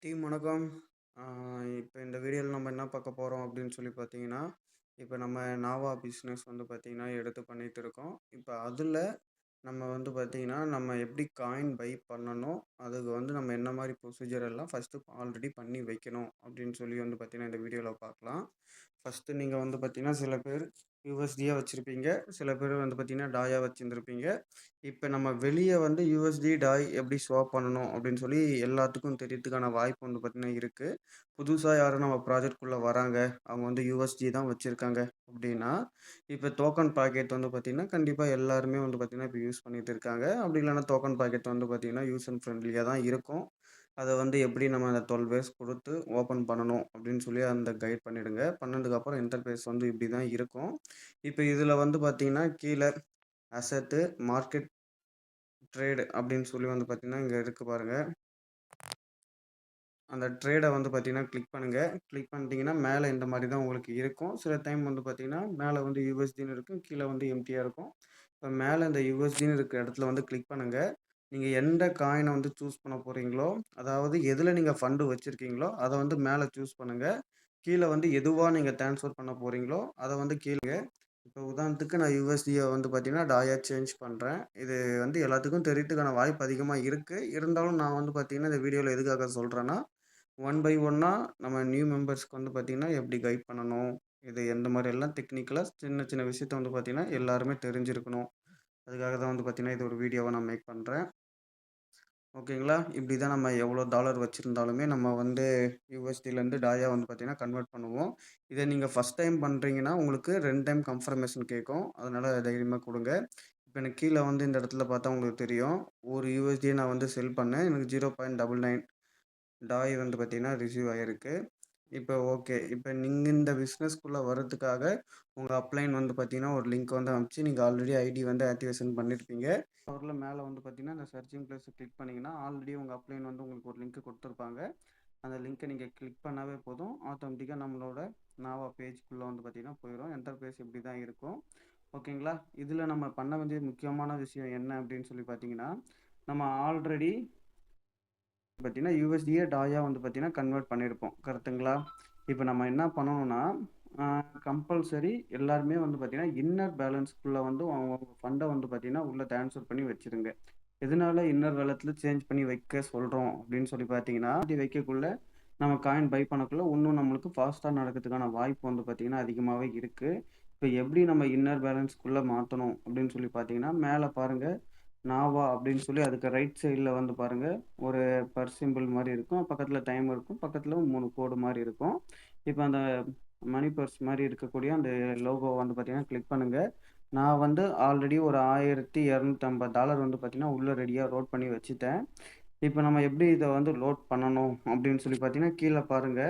Team வணக்கம். ஆ இப்ப இந்த வீடியோல நம்ம என்ன பார்க்க போறோம் அப்படின்னு சொல்லி பார்த்தீங்கன்னா, இப்ப நம்ம நாவா பிசினஸ் வந்து பார்த்தீங்கன்னா, எடுத்து பண்ணிட்டு இருக்கோம். இப்ப அதுல நம்ம வந்து பார்த்தீங்கன்னா, நம்ம எப்படி காயின் பை பண்ணணும், அதுக்கு வந்து நம்ம என்ன மாரி ப்ரொசீஜர் எல்லாம் ஃபர்ஸ்ட்டு ஆல்ரெடி பண்ணி வைக்கணும் அப்படின்னு சொல்லி வந்து பார்த்தீங்கன்னா, இந்த வீடியோல பார்க்கலாம். ஃபர்ஸ்ட்டு நீங்க வந்து பார்த்தீங்கன்னா, சில பேர் யுஎஸ்டியா வச்சிருப்பீங்க. சில பேர் வந்து பார்த்தீங்கன்னா, டாயா வச்சிருந்திருப்பீங்க. இப்ப நம்ம வெளிய வந்து யுஎஸ்டி, டாய் எப்படி ஸ்வாப் பண்ணணும் அப்படின்னு சொல்லி எல்லாத்துக்கும் தெரியறதுக்கான வாய்ப்பு வந்து பார்த்தீங்கன்னா இருக்கு. புதுசா யாரும் நம்ம ப்ராஜெக்ட்குள்ள வராங்க. அவங்க வந்து யுஎஸ்டி தான் வச்சிருக்காங்க அப்படின்னா, இப்ப டோக்கன் பாக்கெட் வந்து பார்த்தீங்கன்னா, கண்டிப்பா எல்லாருமே வந்து பார்த்தீங்கன்னா, இப்ப யூஸ் பண்ணிட்டு இருக்காங்க. அப்படி இல்லன்னா டோக்கன் பாக்கெட் வந்து பார்த்தீங்கன்னா, யூசர் ஃப்ரெண்ட்லியா தான் இருக்கும். அத வந்து எப்படி நம்ம அந்த 12 வேஸ் குடுத்து ஓப்பன் பண்ணணும் அப்படின்னு சொல்லி அந்த கைட் பண்ணிடுங்க. பண்ணதுக்கப்புறம் இன்டர்ஃபேஸ் வந்து இப்படி தான் இருக்கும். இப்ப இதுல வந்து பார்த்தீங்கன்னா, கீழ அசெட்டு, மார்க்கெட் ட்ரேடு அப்படின்னு சொல்லி வந்து பார்த்தீங்கன்னா, இங்க இருக்கு பாருங்க. அந்த ட்ரேட வந்து பார்த்தீங்கன்னா, கிளிக் பண்ணுங்க. கிளிக் பண்ணிட்டீங்கன்னா, மேல இந்த மாரி தான் உங்களுக்கு இருக்கும். சில டைம் வந்து பார்த்தீங்கன்னா, மேல வந்து யுஎஸ்டின்னு இருக்கும். கீழ வந்து எம்ப்டியா இருக்கும். இப்ப மேல இந்த யுஎஸ்டின்னு இருக்கிற இடத்துல வந்து கிளிக் பண்ணுங்க. நீங்க எந்த காயின வந்து சூஸ் பண்ண போறீங்களோ, அதாவது எதுல நீங்க ஃபண்ட் வச்சிருக்கீங்களோ, அத வந்து மேல சூஸ் பண்ணுங்க. கீழ வந்து எதுவா நீங்க ட்ரான்ஸ்ஃபர் பண்ண போறீங்களோ, அத வந்து கீழ இப்போ உதாரணத்துக்கு நான் யுஎஸ்டிய வந்து பார்த்தீங்கன்னா, டாயா சேஞ்ச் பண்றேன். இது வந்து எல்லாத்துக்கும் தெரியறதுக்கான வாய்ப்பு அதிகமா இருக்கு. இருந்தாலும் நான் வந்து பார்த்தீங்கன்னா, இந்த வீடியோல எதுக்காக சொல்றேன்னா, ஒன் பை ஒன்னா நம்ம நியூ மெம்பர்ஸ்க்கு வந்து பார்த்தீங்கன்னா, எப்படி கைட் பண்ணணும்? இது எந்த மாரி எல்லாம் டெக்னிக்கலா சின்ன சின்ன விஷயத்த வந்து பார்த்தீங்கன்னா, எல்லாருமே தெரிஞ்சிருக்கணும். அதுக்காக தான் வந்து பார்த்தீங்கன்னா, இது ஒரு வீடியோவா நான் மேக் பண்றேன். ஓகேங்களா? இப்படி தான் நம்ம எவ்வளோ டாலர் வச்சிருந்தாலுமே நம்ம வந்து யுஎஸ்டிலேருந்து டாயா வந்து பார்த்தீங்கன்னா, கன்வெர்ட் பண்ணுவோம். இத நீங்க ஃபர்ஸ்ட் டைம் பண்றீங்கன்னா, உங்களுக்கு 2 டைம் கன்ஃபர்மேஷன் கேட்கும். அதனால தைரியமா குடுங்க. இப்ப எனக்கு கீழ வந்து இந்த இடத்துல பார்த்தா உங்களுக்கு தெரியும். ஒரு யுஎஸ்டிய நான் வந்து செல் பண்ணேன். எனக்கு 0.99 டாய் வந்து பார்த்தீங்கன்னா, ரிசீவ் ஆயிருக்கு. இப்ப ஓகே. இப்ப நீங்க இந்த பிசினஸ்க்குள்ள வர்றதுக்காக உங்க அப்ளைன் வந்து பார்த்தீங்கன்னா, ஒரு லிங்க் வந்து அனுப்பிச்சு நீங்க ஆல்ரெடி ஐடி வந்து ஆக்டிவேஷன் பண்ணியிருப்பீங்க. பவர்ல மேல வந்து பார்த்தீங்கன்னா, இந்த சர்ச்சிங் பிளேஸ கிளிக் பண்ணீங்கன்னா, ஆல்ரெடி உங்க அப்ளைன் வந்து உங்களுக்கு ஒரு லிங்க் குடுத்துருப்பாங்க. அந்த லிங்க்க நீங்க கிளிக் பண்ணாவே போதும். ஆட்டோமேட்டிக்கா நம்மளோட நாவா பேஜ்க்குள்ள வந்து பார்த்தீங்கன்னா போயிரும். இன்டர்ஃபேஸ் இப்படி தான் இருக்கும். ஓகேங்களா? இதுல நம்ம பண்ண வேண்டிய முக்கியமான விஷயம் என்ன அப்படின்னு சொல்லி பார்த்தீங்கன்னா, நம்ம ஆல்ரெடி பார்த்தீங்கன்னா, யுஎஸ்டியே டாயா வந்து பார்த்தீங்கன்னா, கன்வெர்ட் பண்ணியிருப்போம். கரெக்ட்டுங்களா? இப்ப நம்ம என்ன பண்ணணும்னா, அ கம்பல்சரி எல்லாருமே வந்து பார்த்தீங்கன்னா, இன்னர் பேலன்ஸ்க்குள்ள வந்து அவங்கவங்க ஃபண்ட வந்து பார்த்தீங்கன்னா, உள்ள ட்ரான்ஸ்ஃபர் பண்ணி வச்சுருங்க. எதனால இன்னர் வேலட்ல சேஞ்ச் பண்ணி வைக்க சொல்றோம் அப்படின்னு சொல்லி பார்த்தீங்கன்னா, அப்படி வைக்கக்குள்ள நம்ம காயின் பை பண்ணக்குள்ள இன்னும் நம்மளுக்கு ஃபாஸ்ட்டா நடக்கிறதுக்கான வாய்ப்பு வந்து பார்த்தீங்கன்னா, அதிகமாவே இருக்கு. இப்ப எப்படி நம்ம இன்னர் பேலன்ஸ்க்குள்ள மாத்தணும் அப்படின்னு சொல்லி பார்த்தீங்கன்னா, மேல பாருங்க நாவா அப்படின்னு சொல்லி அதுக்கு ரைட் சைடுல வந்து பாருங்க, ஒரு சிம்பிள் மாரி இருக்கும். பக்கத்துல டைம் இருக்கும். பக்கத்துல 3 கோடு மாரி இருக்கும். இப்ப அந்த மணி பர்ஸ் மாரி இருக்கக்கூடிய அந்த லோகோ வந்து பார்த்தீங்கன்னா, கிளிக் பண்ணுங்க. நான் வந்து ஆல்ரெடி ஒரு $1250 வந்து பார்த்தீங்கன்னா, உள்ள ரெடியா லோட் பண்ணி வச்சுட்டேன். இப்ப நம்ம எப்படி இத வந்து லோட் பண்ணணும் அப்படின்னு சொல்லி பார்த்தீங்கன்னா, கீழ பாருங்க.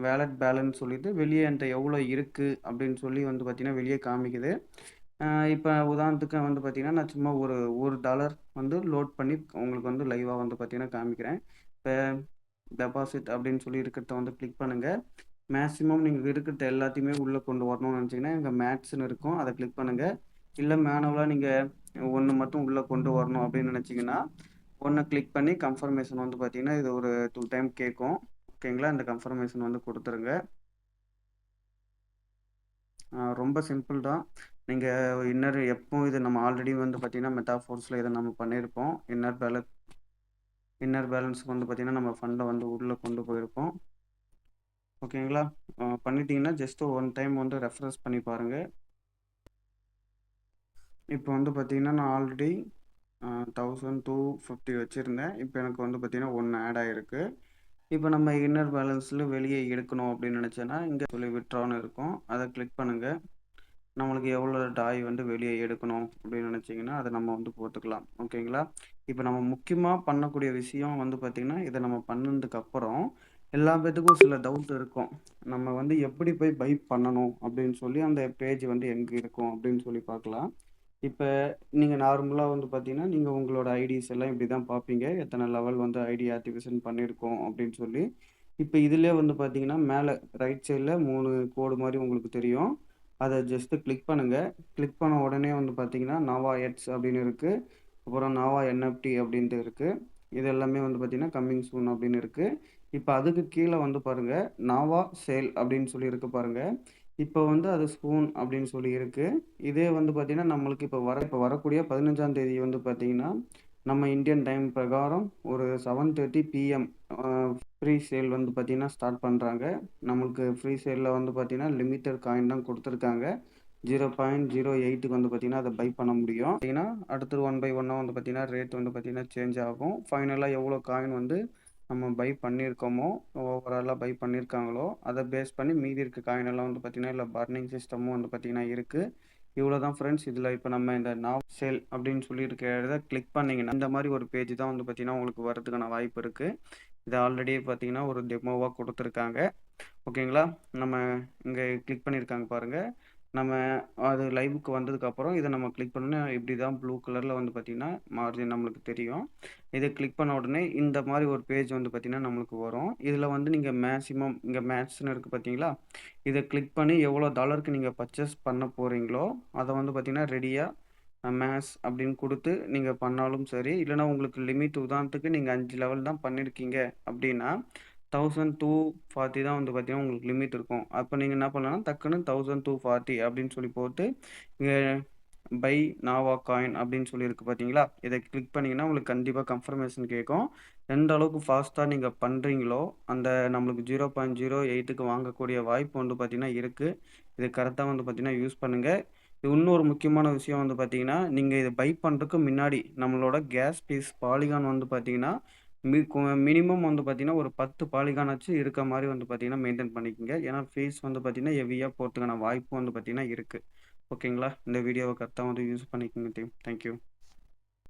வாலெட் பேலன்ஸ் சொல்லிட்டு வெளிய என்ட்ட எவ்வளோ இருக்கு அப்படின்னு சொல்லி வந்து பார்த்தீங்கன்னா, வெளிய காமிக்குது. அ இப்ப உதாரணத்துக்கு வந்து பார்த்தீங்கன்னா, நான் சும்மா ஒரு $1 வந்து லோட் பண்ணி உங்களுக்கு வந்து லைவா வந்து பார்த்தீங்கன்னா காமிக்கிறேன். இப்ப டெபாசிட் அப்படின்னு சொல்லி இருக்கிறத வந்து கிளிக் பண்ணுங்க. மேக்ஸிமம் நீங்க இருக்கிறது எல்லாத்தையுமே உள்ள கொண்டு வரணும்னு நினைச்சீங்கன்னா, இங்க மேட்ஸ்ன்னு இருக்கும். அத கிளிக் பண்ணுங்க. இல்ல மேனுவலா நீங்க 1 மட்டும் உள்ள கொண்டு வரணும் அப்படின்னு நினைச்சீங்கன்னா, 1 கிளிக் பண்ணி கன்ஃபர்மேஷன் வந்து பார்த்தீங்கன்னா, இது ஒரு 2 டைம் கேட்கும். ஓகேங்களா? இந்த கன்ஃபர்மேஷன் வந்து குடுத்துருங்க. ரொம்ப சிம்பிள் தான். நீங்க எப்பவும் இது நம்ம ஆல்ரெடி வந்து பார்த்தீங்கன்னா, மெட்டாஃபோர்ஸ்ல இத நம்ம பண்ணியிருப்போம். இன்னர் பேலன்ஸ்க்கு வந்து பார்த்தீங்கன்னா, நம்ம ஃபண்ட வந்து உள்ள கொண்டு போயிருப்போம். ஓகேங்களா? பண்ணிட்டீங்கன்னா, ஜஸ்ட் 1 டைம் வந்து ரெஃப்ரெஷ் பண்ணி பாருங்க. இப்போ வந்து பார்த்தீங்கன்னா, நான் ஆல்ரெடி 1250 வச்சிருந்தேன். இப்ப எனக்கு வந்து பார்த்தீங்கன்னா, 1 ஆட் ஆயிருக்கு. இப்ப நம்ம இன்னர் பேலன்ஸ்ல வெளிய எடுக்கணும் அப்படின்னு நினைச்சேன்னா, இங்க சொல்லி வித்ட்ரான்னு இருக்கும். அத கிளிக் பண்ணுங்க. நம்மளுக்கு எவ்வளோ டாய் வந்து வெளிய எடுக்கணும் அப்படின்னு நினைச்சீங்கன்னா, அத நம்ம வந்து போட்டுக்கலாம். ஓகேங்களா? இப்ப நம்ம முக்கியமா பண்ணக்கூடிய விஷயம் வந்து பார்த்தீங்கன்னா, இத நம்ம பண்ணதுக்கப்புறம், எல்லா பேத்துக்கும் சில டவுட் இருக்கும். நம்ம வந்து எப்படி போய் பை பண்ணணும் அப்படின்னு சொல்லி அந்த பேஜ் வந்து எங்க இருக்கும் அப்படின்னு சொல்லி பார்க்கலாம். இப்ப நீங்க நார்மலா வந்து பார்த்தீங்கன்னா, நீங்க உங்களோட ஐடிஸ் எல்லாம் இப்படி தான் பார்ப்பீங்க. எத்தன லெவல் வந்து ஐடி ஆக்டிவேஷன் பண்ணியிருக்கோம் அப்படின்னு சொல்லி. இப்ப இதிலயே வந்து பார்த்தீங்கன்னா, மேல ரைட் சைடுல 3 கோடு மாரி உங்களுக்கு தெரியும். அத ஜஸ்ட் கிளிக் பண்ணுங்க. கிளிக் பண்ண உடனே வந்து பார்த்தீங்கன்னா, நாவா எட்ஸ் அப்படின்னு இருக்கு. அப்புறம் நாவா என்எஃப்டி அப்படின்ட்டு இருக்கு. இது எல்லாமே வந்து பார்த்தீங்கன்னா, கம்மிங் சூன் அப்படின்னு இருக்கு. இப்ப அதுக்கு கீழ வந்து பாருங்க, நாவா சேல் அப்படின்னு சொல்லி இருக்கு பாருங்க. இப்ப வந்து அது ஸ்பூன் அப்படின்னு சொல்லி இருக்கு. இதே வந்து பார்த்தீங்கன்னா, நம்மளுக்கு இப்ப வரக்கூடிய 15ஆம் தேதி வந்து பார்த்தீங்கன்னா, நம்ம இந்தியன் டைம் பிரகாரம் ஒரு 7:30 பிஎம் அ ஃப்ரீ சேல் வந்து பார்த்தீங்கன்னா, ஸ்டார்ட் பண்றாங்க. நம்மளுக்கு ஃப்ரீ சேல்ல வந்து பார்த்தீங்கன்னா, லிமிட்டட் காயின் தான் குடுத்துருக்காங்க. 0.08க்கு வந்து பார்த்தீங்கன்னா, அத பை பண்ண முடியும். பார்த்தீங்கன்னா, அடுத்தது ஒன் பை ஒன்னா வந்து பார்த்தீங்கன்னா, ரேட் வந்து பார்த்தீங்கன்னா சேஞ்ச் ஆகும். ஃபைனலா எவ்வளோ காயின் வந்து நம்ம பை பண்ணியிருக்கோமோ, ஓவராலா பை பண்ணியிருக்காங்களோ, அத பேஸ் பண்ணி மீதி இருக்க காயின் எல்லாம் வந்து பார்த்தீங்கன்னா, இதுல பர்னிங் சிஸ்டமும் வந்து பார்த்தீங்கன்னா இருக்கு. இவ்வளோ தான் ஃப்ரெண்ட்ஸ். இதில இப்ப நம்ம இந்த நாவ் சேல் அப்படின்னு சொல்லி இருக்க இத கிளிக் பண்ணீங்கன்னா, இந்த மாரி ஒரு பேஜ் தான் வந்து பார்த்தீங்கன்னா, உங்களுக்கு வரதுக்கான வாய்ப்பு இருக்கு. இத ஆல்ரெடி பார்த்தீங்கன்னா, ஒரு டெமோவா குடுத்துருக்காங்க. ஓகேங்களா? நம்ம இங்க கிளிக் பண்ணியிருக்காங்க பாருங்க. நம்ம அது லைவ்‌க்கு வந்ததுக்கப்புறம் இத நம்ம கிளிக் பண்ணோனே இப்படி தான் ப்ளூ கலர்ல வந்து பார்த்தீங்கன்னா, மார்ஜின் நம்மளுக்கு தெரியும். இத கிளிக் பண்ண உடனே இந்த மாரி ஒரு பேஜ் வந்து பார்த்தீங்கன்னா, நம்மளுக்கு வரும். இதில வந்து நீங்க மேக்ஸிமம் இங்க மேக்ஸ்ன்னு இருக்கு பார்த்தீங்களா? இத கிளிக் பண்ணி எவ்வளோ டாலருக்கு நீங்க பர்ச்சேஸ் பண்ண போறீங்களோ, அத வந்து பார்த்தீங்கன்னா, ரெடியா மேக்ஸ் அப்படின்னு குடுத்து நீங்க பண்ணாலும் சரி, இல்லன்னா உங்களுக்கு லிமிட் உதாரணத்துக்கு நீங்க 5 லெவல் தான் பண்ணியிருக்கீங்க அப்படின்னா, 1240 தான் வந்து பார்த்தீங்கன்னா, உங்களுக்கு லிமிட் இருக்கும். அப்ப நீங்க என்ன பண்ணலாம்னா, டக்குனு 1240 அப்படின்னு சொல்லி போட்டு, இங்க பை நாவா காயின் அப்படின்னு சொல்லி இருக்கு பார்த்தீங்களா? இத கிளிக் பண்ணீங்கன்னா, உங்களுக்கு கண்டிப்பா கன்ஃபர்மேஷன் கேட்கும். எந்த அளவுக்கு ஃபாஸ்ட்டா நீங்க பண்றீங்களோ, அந்த நம்மளுக்கு 0.08க்கு வாங்கக்கூடிய வாய்ப்பு வந்து பார்த்தீங்கன்னா இருக்கு. இது கரெக்ட்டா வந்து பார்த்தீங்கன்னா, யூஸ் பண்ணுங்க. இன்னொரு முக்கியமான விஷயம் வந்து பார்த்தீங்கன்னா, நீங்க இத பை பண்றதுக்கு முன்னாடி நம்மளோட கேஸ் ஃபீஸ் பாலிகான் வந்து பார்த்தீங்கன்னா, மினிமம் வந்து பார்த்தீங்கன்னா, ஒரு 10 பாலிகானாச்சும் இருக்க மாரி வந்து பார்த்தீங்கன்னா, மெயின்டெயின் பண்ணிக்கங்க. ஏன்னா ஃபீஸ் வந்து பார்த்தீங்கன்னா, ஹெவியா போறதுக்கான வாய்ப்பு வந்து பார்த்தீங்கன்னா இருக்கு. ஓகேங்களா? இந்த வீடியோவ கரெக்ட்டா வந்து யூஸ் பண்ணிக்கங்க டீம். Thank you.